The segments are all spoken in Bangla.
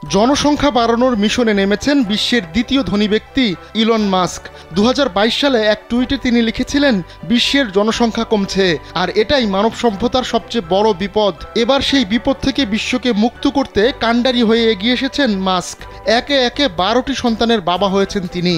জনসংখ্যা বাড়ানোর মিশনে নেমেছেন বিশ্বের দ্বিতীয় ধনী ব্যক্তি ইলন মাস্ক। 2022 সালে এক টুইটে তিনি লিখেছিলেন, বিশ্বের জনসংখ্যা কমছে আর এটাই মানব সভ্যতার সবচেয়ে বড় বিপদ। এবার সেই বিপদ থেকে বিশ্বকে মুক্ত করতে কাণ্ডারি হয়ে এগিয়ে এসেছেন মাস্ক। একে একে 12টি সন্তানের বাবা হয়েছেন তিনি।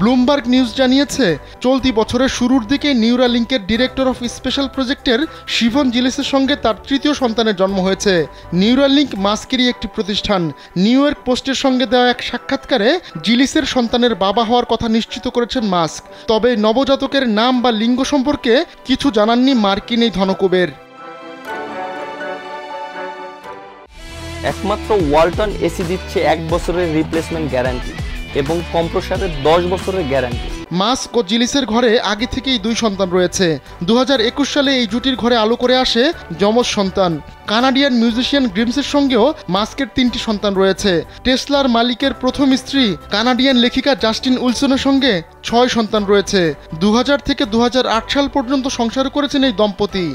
ব্লুমবার্গ নিউজ জানিয়েছে, চলতি বছরের শুরুর দিকে নিউরালিঙ্কের ডিরেক্টর অফ স্পেশাল প্রজেক্টের শিভন জিলিসের সঙ্গে তার তৃতীয় সন্তানের জন্ম হয়েছে। নিউরালিঙ্ক মাস্কেরই একটি প্রতিষ্ঠান। নিউ ইয়র্ক পোস্টের সঙ্গে দেওয়া এক সাক্ষাৎকারে জিলিসের সন্তানের বাবা হওয়ার কথা নিশ্চিত করেছেন মাস্ক। তবে নবজাতকের নাম বা লিঙ্গ সম্পর্কে কিছু জানাননি মার্কিন এই ধনকুবের। একমাত্র ওয়ালটন এসি দিচ্ছে 1 বছরের রিপ্লেসমেন্ট গ্যারান্টি এবং কম্প্রেসারের 10 বছরের গ্যারান্টি। মাস্ক ও জিলিসের ঘরে আগে থেকেই 2 সন্তান রয়েছে। 2021 সালে এই জুটির ঘরে আলো করে আসে যমজ সন্তান। কানাডিয়ান মিউজিশিয়ান গ্রিমসের সঙ্গেও মাস্কের 3টি সন্তান রয়েছে। টেসলার মালিকের প্রথম স্ত্রী কানাডিয়ান লেখিকা জাস্টিন উইলসনের সঙ্গে 6 সন্তান রয়েছে। 2000 থেকে 2008 সাল পর্যন্ত সংসার করেছেন এই দম্পতি।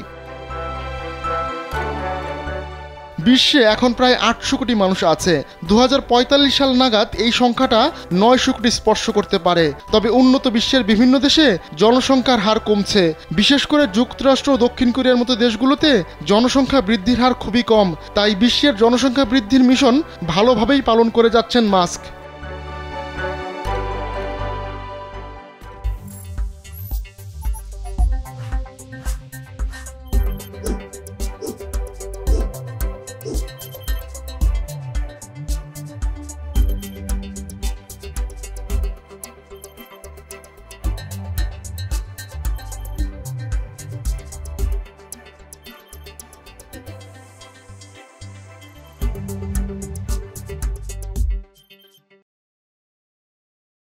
বিশ্বে এখন প্রায় 800 কোটি মানুষ আছে। 2045 সাল নাগাদ এই সংখ্যাটা 900 কোটি স্পর্শ করতে পারে। তবে উন্নত বিশ্বের বিভিন্ন দেশে জনসংখ্যার হার কমছে। বিশেষ করে যুক্তরাষ্ট্র ও দক্ষিণ কোরিয়ার মতো দেশগুলোতে জনসংখ্যা বৃদ্ধির হার খুবই কম। তাই বিশ্বের জনসংখ্যা বৃদ্ধির মিশন ভালোভাবেই পালন করে যাচ্ছেন মাস্ক।